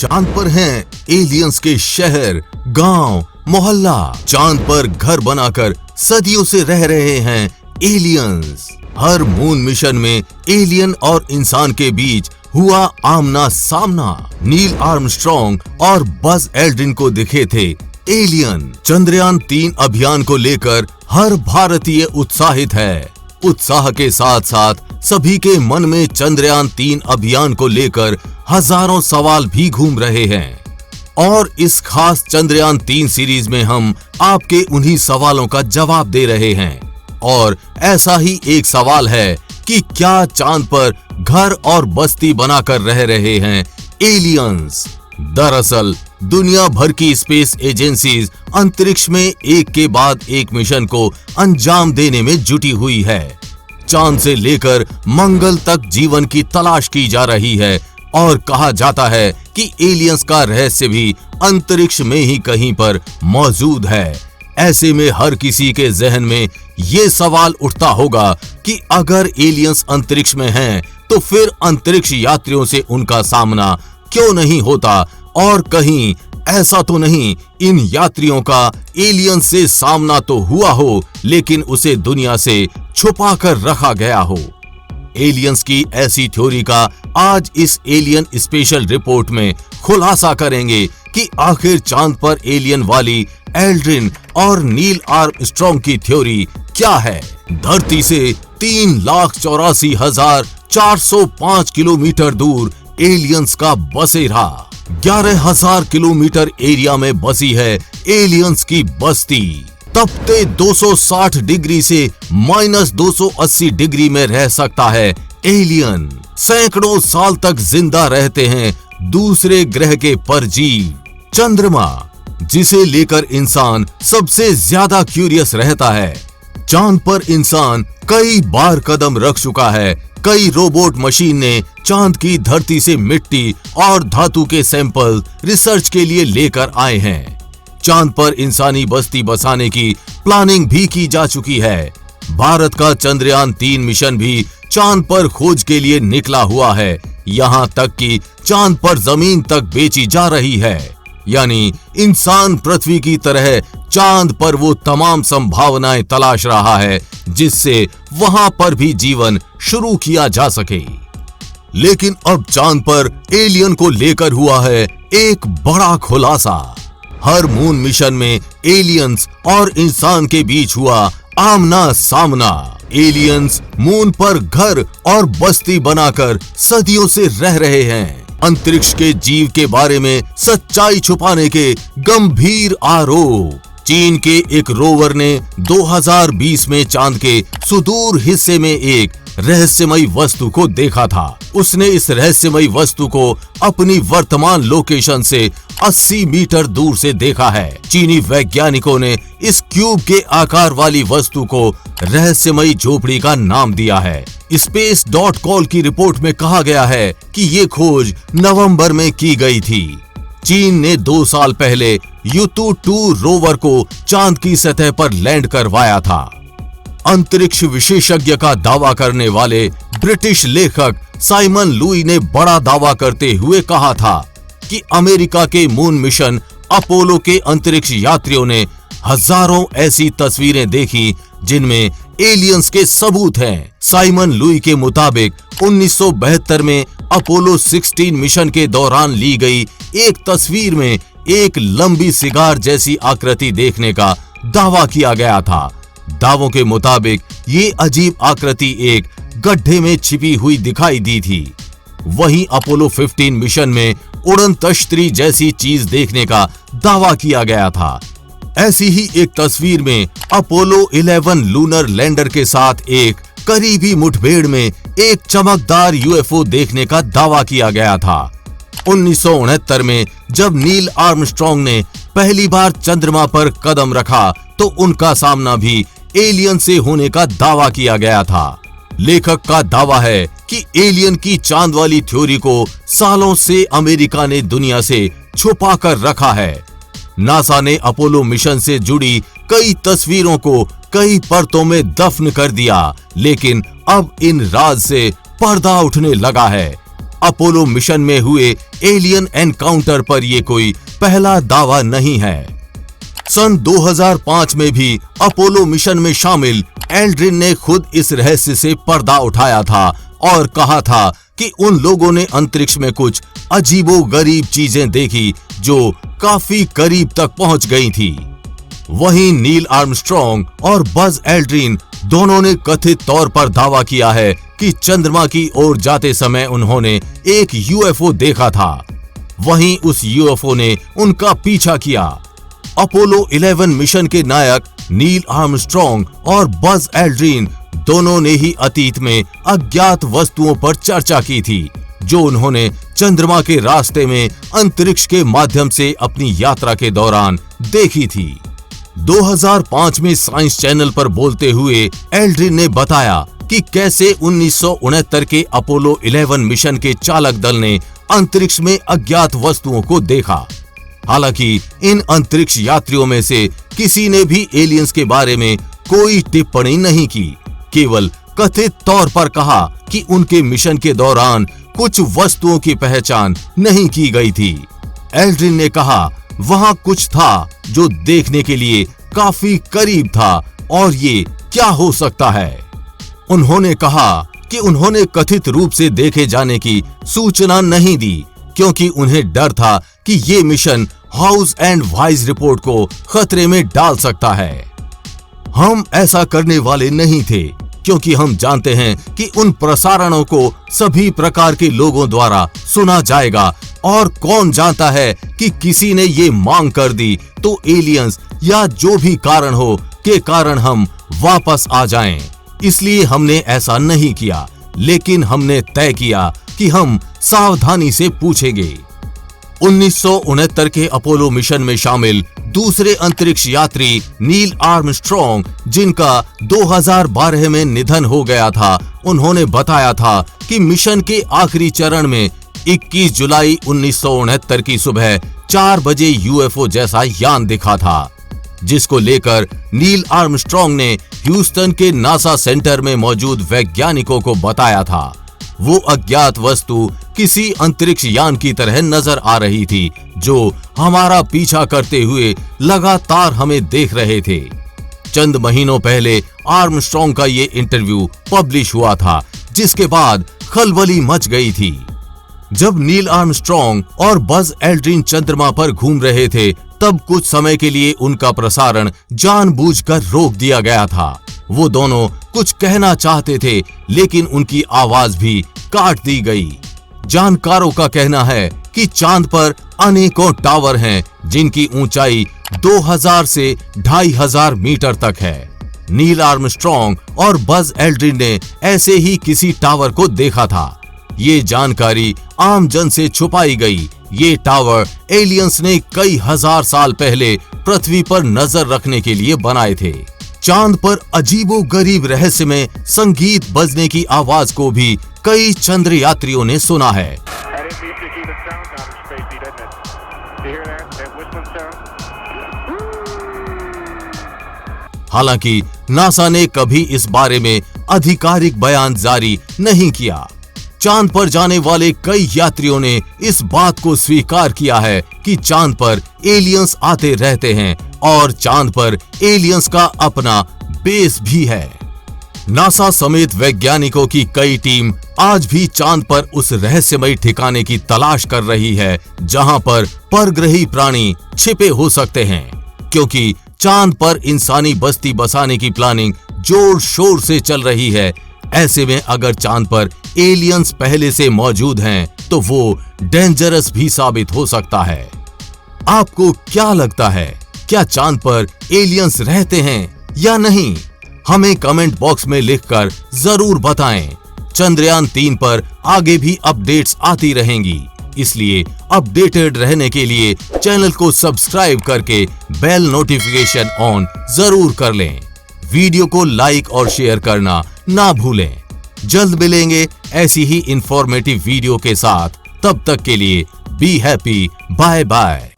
चांद पर हैं एलियंस के शहर, गांव, मोहल्ला। चांद पर घर बनाकर सदियों से रह रहे हैं एलियंस। हर मून मिशन में एलियन और इंसान के बीच हुआ आमना सामना। नील आर्मस्ट्रॉन्ग और बज एल्ड्रिन को दिखे थे एलियन। चंद्रयान 3 अभियान को लेकर हर भारतीय उत्साहित है। उत्साह के साथ साथ सभी के मन में चंद्रयान 3 अभियान को लेकर हजारों सवाल भी घूम रहे हैं। और इस खास चंद्रयान 3 सीरीज में हम आपके उन्हीं सवालों का जवाब दे रहे हैं। और ऐसा ही एक सवाल है कि क्या चांद पर घर और बस्ती बनाकर रह रहे हैं एलियंस? दरअसल दुनिया भर की स्पेस एजेंसीज अंतरिक्ष में एक के बाद एक मिशन को अंजाम देने में जुटी हुई है। चांद से लेकर मंगल तक जीवन की तलाश की जा रही है और कहा जाता है कि एलियंस का रहस्य भी अंतरिक्ष में ही कहीं पर मौजूद है। ऐसे में हर किसी के जहन में ये सवाल उठता होगा कि अगर एलियंस अंतरिक्ष में हैं, तो फिर अंतरिक्ष यात्रियों से उनका सामना क्यों नहीं होता? और कहीं ऐसा तो नहीं इन यात्रियों का एलियंस से सामना तो हुआ हो, लेकिन उसे दुनिया से छुपा कर रखा गया हो? एलियंस की ऐसी थ्योरी का आज इस एलियन स्पेशल रिपोर्ट में खुलासा करेंगे कि आखिर चांद पर एलियन वाली एल्ड्रिन और नील आर्मस्ट्रॉन्ग की थ्योरी क्या है। धरती से 3,84,405 किलोमीटर दूर एलियंस का बसेरा। 11,000 किलोमीटर एरिया में बसी है एलियंस की बस्ती। तपते 260 डिग्री से -280 डिग्री में रह सकता है एलियन। सैकड़ों साल तक जिंदा रहते हैं दूसरे ग्रह के परजीव। चंद्रमा, जिसे लेकर इंसान सबसे ज्यादा क्यूरियस रहता है। चांद पर इंसान कई बार कदम रख चुका है। कई रोबोट मशीन ने चांद की धरती से मिट्टी और धातु के सैंपल रिसर्च के लिए लेकर आए हैं। चांद पर इंसानी बस्ती बसाने की प्लानिंग भी की जा चुकी है। भारत का चंद्रयान 3 मिशन भी चांद पर खोज के लिए निकला हुआ है। यहाँ तक कि चांद पर जमीन तक बेची जा रही है। यानी इंसान पृथ्वी की तरह चांद पर वो तमाम संभावनाएं तलाश रहा है जिससे वहां पर भी जीवन शुरू किया जा सके। लेकिन अब चांद पर एलियन को लेकर हुआ है एक बड़ा खुलासा। हर मून मिशन में एलियंस और इंसान के बीच हुआ आमना सामना। एलियंस मून पर घर और बस्ती बनाकर सदियों से रह रहे हैं। अंतरिक्ष के जीव के बारे में सच्चाई छुपाने के गंभीर आरोप। चीन के एक रोवर ने 2020 में चांद के सुदूर हिस्से में एक रहस्यमयी वस्तु को देखा था। उसने इस रहस्यमयी वस्तु को अपनी वर्तमान लोकेशन से 80 मीटर दूर से देखा है। चीनी वैज्ञानिकों ने इस क्यूब के आकार वाली वस्तु को रहस्यमयी झोपड़ी का नाम दिया है। Space.call की रिपोर्ट में कहा गया है कि ये खोज नवंबर में की गई थी। चीन ने 2 साल पहले युतु 2 रोवर को चांद की सतह पर लैंड करवाया था। अंतरिक्ष विशेषज्ञ का दावा करने वाले ब्रिटिश लेखक साइमन लुई ने बड़ा दावा करते हुए कहा था कि अमेरिका के मून मिशन अपोलो के अंतरिक्ष यात्रियों ने हजारों ऐसी तस्वीरें देखी जिनमें एलियंस के सबूत हैं। साइमन लुई के मुताबिक 1972 में अपोलो 16 मिशन के दौरान ली गई एक तस्वीर में एक लंबी सिगार जैसी आकृति देखने का दावा किया गया था। दावों के मुताबिक ये अजीब आकृति एक गड्ढे में छिपी हुई दिखाई दी थी। वहीं अपोलो 15 मिशन में उड़न तश्तरी जैसी चीज देखने का दावा किया गया था। ऐसी ही एक तस्वीर में अपोलो 11 लूनर लैंडर के साथ एक करीबी मुठभेड़ में एक चमकदार यूएफओ देखने का दावा किया गया था। 1969 में जब नील आर्मस्ट्रॉन्ग ने पहली बार चंद्रमा पर कदम रखा तो उनका सामना भी एलियन से होने का दावा किया गया था। लेखक का दावा है कि एलियन की चांद वाली थ्योरी को सालों से अमेरिका ने दुनिया से छुपा कर रखा है। नासा ने अपोलो मिशन से जुड़ी कई तस्वीरों को कई परतों में दफन कर दिया, लेकिन अब इन राज से पर्दा उठने लगा है। अपोलो मिशन में हुए एलियन एनकाउंटर पर ये कोई पहला दावा नहीं है। सन 2005 में भी अपोलो मिशन में शामिल एल्ड्रिन ने खुद इस रहस्य से पर्दा उठाया था और कहा था कि उन लोगों ने अंतरिक्ष में कुछ अजीबोगरीब चीजें देखी जो काफी करीब तक पहुंच गई थी। वहीं नील आर्मस्ट्रॉन्ग और बज एल्ड्रिन दोनों ने कथित तौर पर दावा किया है कि चंद्रमा की ओर जाते समय उन्होंने एक यूएफओ देखा था। वहीं उस यूएफओ ने उनका पीछा किया। अपोलो 11 मिशन के नायक नील आर्मस्ट्रॉन्ग और बज एल्ड्रिन दोनों ने ही अतीत में अज्ञात वस्तुओं पर चर्चा की थी जो उन्होंने चंद्रमा के रास्ते में अंतरिक्ष के माध्यम से अपनी यात्रा के दौरान देखी थी। 2005 में साइंस चैनल पर बोलते हुए एल्ड्रिन ने बताया कि कैसे 1969 के अपोलो 11 मिशन के चालक दल ने अंतरिक्ष में अज्ञात वस्तुओं को देखा। हालांकि इन अंतरिक्ष यात्रियों में से किसी ने भी एलियंस के बारे में कोई टिप्पणी नहीं की, केवल कथित तौर पर कहा कि उनके मिशन के दौरान कुछ वस्तुओं की पहचान नहीं की गई थी। एल्ड्रिन ने कहा वहां कुछ था जो देखने के लिए काफी करीब था और ये क्या हो सकता है। उन्होंने कहा कि उन्होंने कथित रूप से देखे जाने की सूचना नहीं दी क्योंकि उन्हें डर था कि ये mission house and wise report को खतरे में डाल सकता है। हम ऐसा करने वाले नहीं थे क्योंकि हम जानते हैं कि उन प्रसारणों को सभी प्रकार के लोगों द्वारा सुना जाएगा और कौन जानता है कि किसी ने ये मांग कर दी तो एलियंस या जो भी कारण हो के कारण हम वापस आ जाएं। इसलिए हमने ऐसा नहीं किया, लेकिन हमने तय किया कि हम सावधानी से पूछेंगे। 1969 के अपोलो मिशन में शामिल दूसरे अंतरिक्ष यात्री नील आर्मस्ट्रॉन्ग, जिनका 2012 में निधन हो गया था, उन्होंने बताया था कि मिशन के आखिरी चरण में 21 जुलाई 1969 की सुबह 4 बजे यूएफओ जैसा यान दिखा था, जिसको लेकर नील आर्मस्ट्रॉन्ग ने ह्यूस्टन के नासा सेंटर में मौजूद वैज्ञानिकों को बताया था। वो अज्ञात वस्तु किसी अंतरिक्ष यान की तरह नजर आ रही थी जो हमारा पीछा करते हुए लगातार हमें देख रहे थे। चंद महीनों पहले आर्मस्ट्रॉन्ग का ये इंटरव्यू पब्लिश हुआ था, जिसके बाद खलबली मच गई थी। जब नील आर्मस्ट्रॉन्ग और बज एल्ड्रिन चंद्रमा पर घूम रहे थे, तब कुछ समय के लिए उनका प्रसारण जानबूझकर रोक दिया गया था। वो दोनों कुछ कहना चाहते थे, लेकिन उनकी आवाज भी काट दी गई। जानकारों का कहना है कि चांद पर अनेकों टावर हैं, जिनकी ऊंचाई 2000 से 2500 मीटर तक है। नील आर्मस्ट्रॉन्ग और बज एल्ड्रिन ने ऐसे ही किसी टावर को देखा था। ये जानकारी आम जन से छुपाई गई। ये टावर एलियंस ने कई हजार साल पहले पृथ्वी पर नजर रखने के लिए बनाए थे। चांद पर अजीबोगरीब रहस्य में संगीत बजने की आवाज को भी कई चंद्र यात्रियों ने सुना है। हालांकि नासा ने कभी इस बारे में आधिकारिक बयान जारी नहीं किया। चांद पर जाने वाले कई यात्रियों ने इस बात को स्वीकार किया है कि चांद पर एलियंस आते रहते हैं और चांद पर एलियंस का अपना बेस भी है। नासा समेत वैज्ञानिकों की कई टीम आज भी चांद पर उस रहस्यमयी ठिकाने की तलाश कर रही है जहां पर परग्रही प्राणी छिपे हो सकते हैं, क्योंकि चांद पर इंसानी बस्ती बसाने की प्लानिंग जोर शोर से चल रही है। ऐसे में अगर चांद पर एलियंस पहले से मौजूद हैं, तो वो डेंजरस भी साबित हो सकता है। आपको क्या लगता है, क्या चांद पर एलियंस रहते हैं या नहीं? हमें कमेंट बॉक्स में लिखकर जरूर बताएं। चंद्रयान 3 पर आगे भी अपडेट्स आती रहेंगी, इसलिए अपडेटेड रहने के लिए चैनल को सब्सक्राइब करके बेल नोटिफिकेशन ऑन जरूर कर लें। वीडियो को लाइक और शेयर करना ना भूलें। जल्द मिलेंगे ऐसी ही इंफॉर्मेटिव वीडियो के साथ। तब तक के लिए बी हैप्पी, बाय बाय।